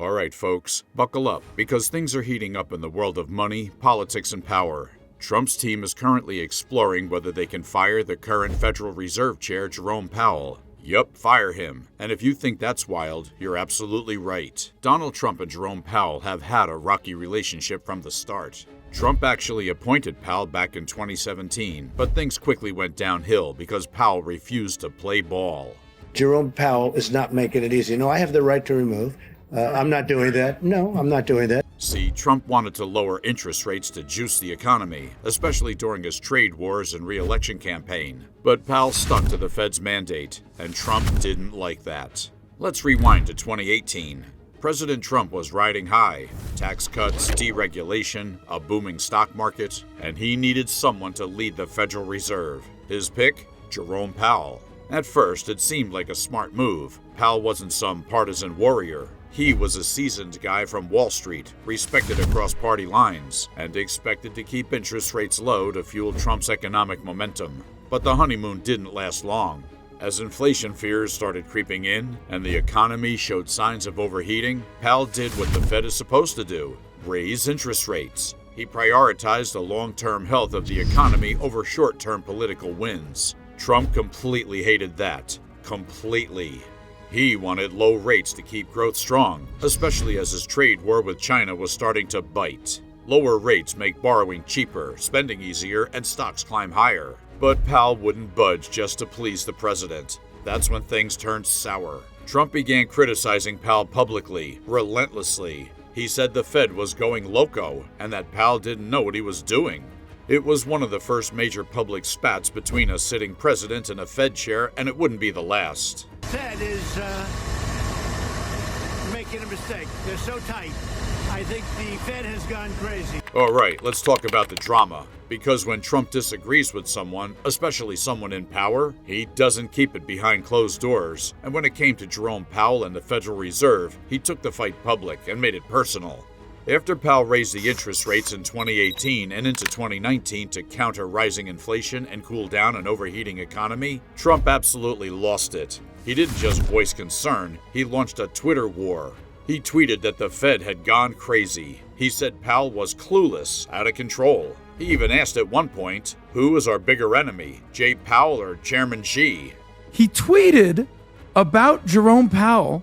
All right, folks, buckle up, because things are heating up in the world of money, politics, and power. Trump's team is currently exploring whether they can fire the current Federal Reserve Chair, Jerome Powell. Yup, fire him. And if you think that's wild, you're absolutely right. Donald Trump and Jerome Powell have had a rocky relationship from the start. Trump actually appointed Powell back in 2017, but things quickly went downhill because Powell refused to play ball. Jerome Powell is not making it easy. No, I have the right to remove. I'm not doing that. No, I'm not doing that. See, Trump wanted to lower interest rates to juice the economy, especially during his trade wars and re-election campaign. But Powell stuck to the Fed's mandate, and Trump didn't like that. Let's rewind to 2018. President Trump was riding high. Tax cuts, deregulation, a booming stock market, and he needed someone to lead the Federal Reserve. His pick? Jerome Powell. At first, it seemed like a smart move. Powell wasn't some partisan warrior. He was a seasoned guy from Wall Street, respected across party lines, and expected to keep interest rates low to fuel Trump's economic momentum. But the honeymoon didn't last long. As inflation fears started creeping in and the economy showed signs of overheating, Powell did what the Fed is supposed to do: raise interest rates. He prioritized the long-term health of the economy over short-term political wins. Trump completely hated that. Completely. He wanted low rates to keep growth strong, especially as his trade war with China was starting to bite. Lower rates make borrowing cheaper, spending easier, and stocks climb higher. But Powell wouldn't budge just to please the president. That's when things turned sour. Trump began criticizing Powell publicly, relentlessly. He said the Fed was going loco and that Powell didn't know what he was doing. It was one of the first major public spats between a sitting president and a Fed chair, and it wouldn't be the last. Fed is making a mistake. They're so tight. I think the Fed has gone crazy. All right, let's talk about the drama. Because when Trump disagrees with someone, especially someone in power, he doesn't keep it behind closed doors. And when it came to Jerome Powell and the Federal Reserve, he took the fight public and made it personal. After Powell raised the interest rates in 2018 and into 2019 to counter rising inflation and cool down an overheating economy, Trump absolutely lost it. He didn't just voice concern, he launched a Twitter war. He tweeted that the Fed had gone crazy. He said Powell was clueless, out of control. He even asked at one point, who is our bigger enemy, Jay Powell or Chairman Xi? He tweeted about Jerome Powell,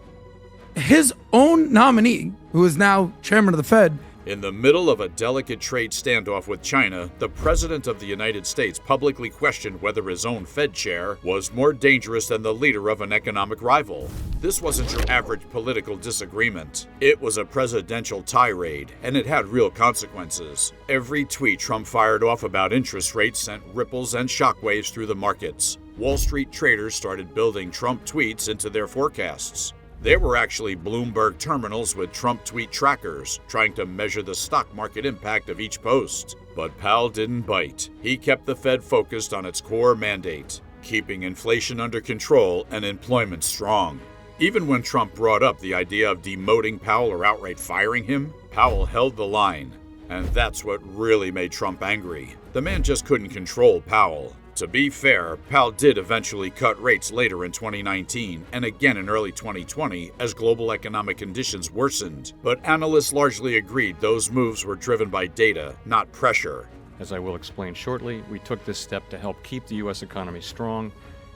his own nominee, who is now chairman of the Fed. In the middle of a delicate trade standoff with China, the President of the United States publicly questioned whether his own Fed chair was more dangerous than the leader of an economic rival. This wasn't your average political disagreement. It was a presidential tirade, and it had real consequences. Every tweet Trump fired off about interest rates sent ripples and shockwaves through the markets. Wall Street traders started building Trump tweets into their forecasts. There were actually Bloomberg terminals with Trump tweet trackers, trying to measure the stock market impact of each post. But Powell didn't bite. He kept the Fed focused on its core mandate, keeping inflation under control and employment strong. Even when Trump brought up the idea of demoting Powell or outright firing him, Powell held the line. And that's what really made Trump angry. The man just couldn't control Powell. To be fair, Powell did eventually cut rates later in 2019 and again in early 2020 as global economic conditions worsened. But analysts largely agreed those moves were driven by data, not pressure. As I will explain shortly, we took this step to help keep the U.S. economy strong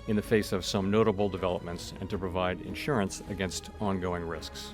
in the face of some notable developments and to provide insurance against ongoing risks.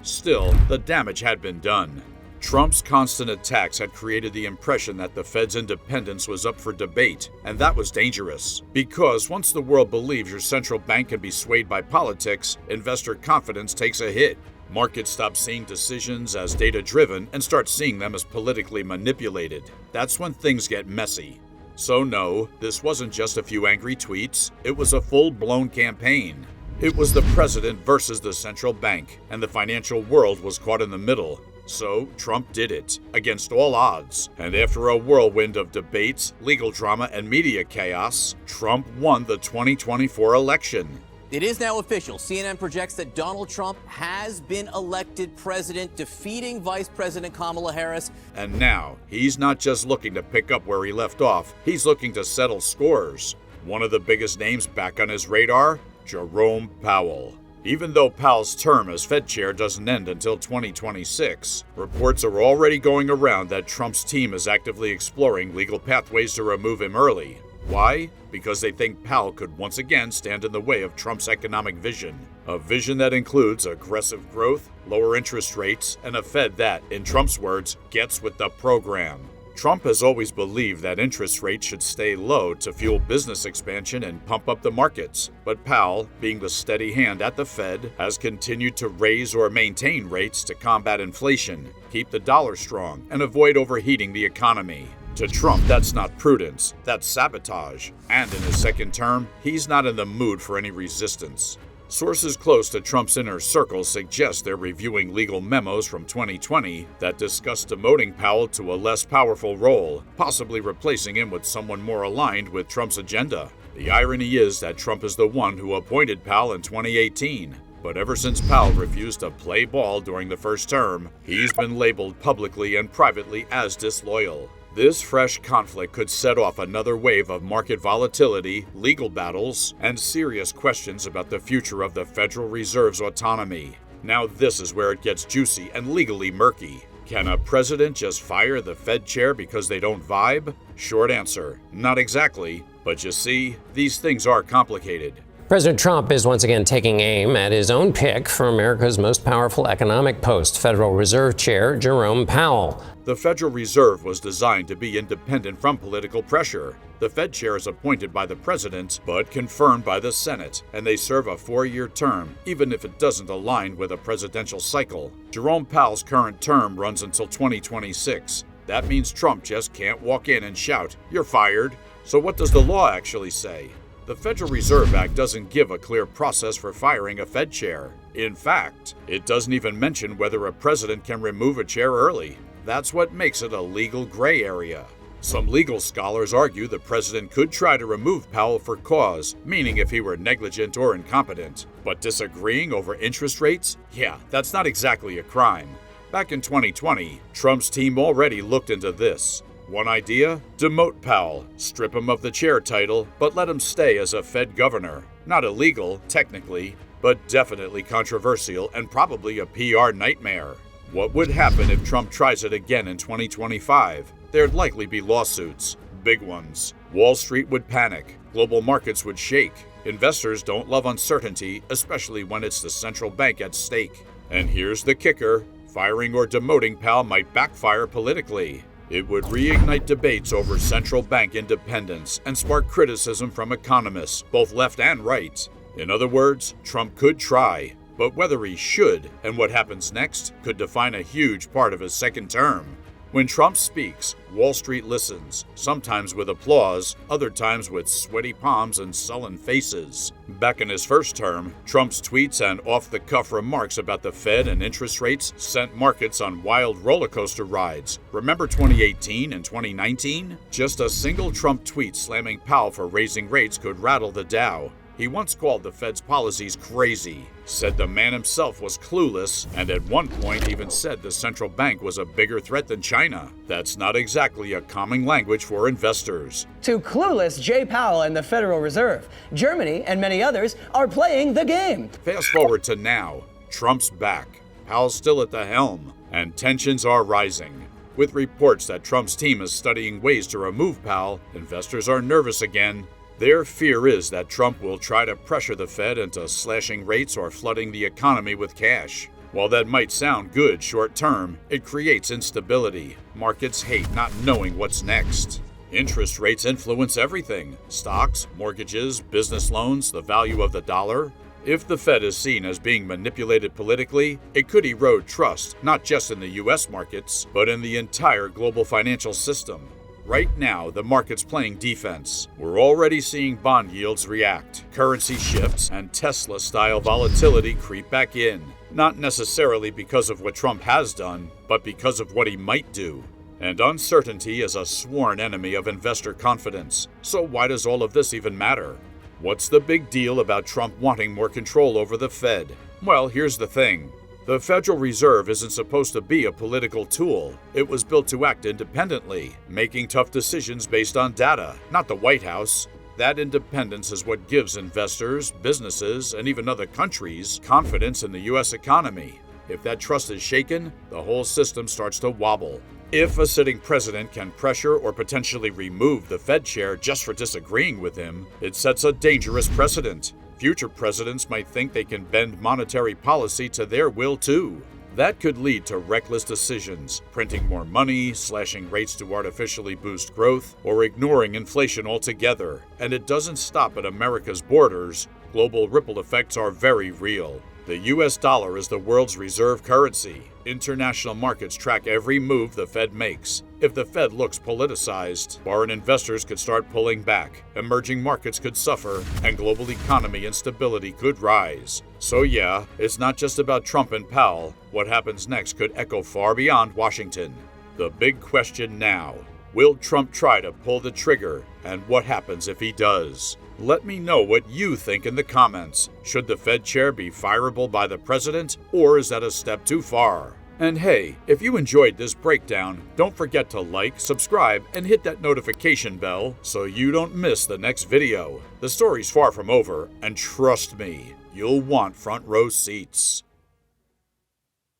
Still, the damage had been done. Trump's constant attacks had created the impression that the Fed's independence was up for debate, and that was dangerous. Because once the world believes your central bank can be swayed by politics, investor confidence takes a hit. Markets stop seeing decisions as data-driven and start seeing them as politically manipulated. That's when things get messy. So no, this wasn't just a few angry tweets, it was a full-blown campaign. It was the president versus the central bank, and the financial world was caught in the middle. So Trump did it, against all odds. And after a whirlwind of debates, legal drama, and media chaos, Trump won the 2024 election. It is now official. CNN projects that Donald Trump has been elected president, defeating Vice President Kamala Harris. And now, he's not just looking to pick up where he left off, he's looking to settle scores. One of the biggest names back on his radar? Jerome Powell. Even though Powell's term as Fed chair doesn't end until 2026, reports are already going around that Trump's team is actively exploring legal pathways to remove him early. Why? Because they think Powell could once again stand in the way of Trump's economic vision. A vision that includes aggressive growth, lower interest rates, and a Fed that, in Trump's words, gets with the program. Trump has always believed that interest rates should stay low to fuel business expansion and pump up the markets. But Powell, being the steady hand at the Fed, has continued to raise or maintain rates to combat inflation, keep the dollar strong, and avoid overheating the economy. To Trump, that's not prudence, that's sabotage. And in his second term, he's not in the mood for any resistance. Sources close to Trump's inner circle suggest they're reviewing legal memos from 2020 that discuss demoting Powell to a less powerful role, possibly replacing him with someone more aligned with Trump's agenda. The irony is that Trump is the one who appointed Powell in 2018. But ever since Powell refused to play ball during the first term, he's been labeled publicly and privately as disloyal. This fresh conflict could set off another wave of market volatility, legal battles, and serious questions about the future of the Federal Reserve's autonomy. Now this is where it gets juicy and legally murky. Can a president just fire the Fed chair because they don't vibe? Short answer, not exactly. But you see, these things are complicated. President Trump is once again taking aim at his own pick for America's most powerful economic post, Federal Reserve Chair Jerome Powell. The Federal Reserve was designed to be independent from political pressure. The Fed chair is appointed by the president, but confirmed by the Senate, and they serve a 4-year term, even if it doesn't align with a presidential cycle. Jerome Powell's current term runs until 2026. That means Trump just can't walk in and shout, "You're fired." So what does the law actually say? The Federal Reserve Act doesn't give a clear process for firing a Fed chair. In fact, it doesn't even mention whether a president can remove a chair early. That's what makes it a legal gray area. Some legal scholars argue the president could try to remove Powell for cause, meaning if he were negligent or incompetent. But disagreeing over interest rates? Yeah, that's not exactly a crime. Back in 2020, Trump's team already looked into this. One idea? Demote Powell, strip him of the chair title, but let him stay as a Fed governor. Not illegal, technically, but definitely controversial and probably a PR nightmare. What would happen if Trump tries it again in 2025? There'd likely be lawsuits, big ones. Wall Street would panic, global markets would shake. Investors don't love uncertainty, especially when it's the central bank at stake. And here's the kicker, firing or demoting Powell might backfire politically. It would reignite debates over central bank independence and spark criticism from economists, both left and right. In other words, Trump could try, but whether he should and what happens next could define a huge part of his second term. When Trump speaks, Wall Street listens, sometimes with applause, other times with sweaty palms and sullen faces. Back in his first term, Trump's tweets and off-the-cuff remarks about the Fed and interest rates sent markets on wild roller coaster rides. Remember 2018 and 2019? Just a single Trump tweet slamming Powell for raising rates could rattle the Dow. He once called the Fed's policies crazy, said the man himself was clueless, and at one point even said the central bank was a bigger threat than China. That's not exactly a calming language for investors. To clueless Jay Powell and the Federal Reserve, Germany and many others are playing the game. Fast forward to now. Trump's back. Powell's still at the helm, and tensions are rising. With reports that Trump's team is studying ways to remove Powell, investors are nervous again. Their fear is that Trump will try to pressure the Fed into slashing rates or flooding the economy with cash. While that might sound good short term, it creates instability. Markets hate not knowing what's next. Interest rates influence everything: stocks, mortgages, business loans, the value of the dollar. If the Fed is seen as being manipulated politically, it could erode trust, not just in the U.S. markets, but in the entire global financial system. Right now, the market's playing defense. We're already seeing bond yields react, currency shifts, and Tesla-style volatility creep back in. Not necessarily because of what Trump has done, but because of what he might do. And uncertainty is a sworn enemy of investor confidence. So why does all of this even matter? What's the big deal about Trump wanting more control over the Fed? Well, here's the thing. The Federal Reserve isn't supposed to be a political tool. It was built to act independently, making tough decisions based on data, not the White House. That independence is what gives investors, businesses, and even other countries confidence in the U.S. economy. If that trust is shaken, the whole system starts to wobble. If a sitting president can pressure or potentially remove the Fed chair just for disagreeing with him, it sets a dangerous precedent. Future presidents might think they can bend monetary policy to their will too. That could lead to reckless decisions, printing more money, slashing rates to artificially boost growth, or ignoring inflation altogether. And it doesn't stop at America's borders. Global ripple effects are very real. The US dollar is the world's reserve currency. International markets track every move the Fed makes. If the Fed looks politicized, foreign investors could start pulling back, emerging markets could suffer, and global economy instability could rise. So yeah, it's not just about Trump and Powell. What happens next could echo far beyond Washington. The big question now: will Trump try to pull the trigger, and what happens if he does? Let me know what you think in the comments. Should the Fed chair be fireable by the president, or is that a step too far? And hey, if you enjoyed this breakdown, don't forget to like, subscribe, and hit that notification bell so you don't miss the next video. The story's far from over, and trust me, you'll want front row seats.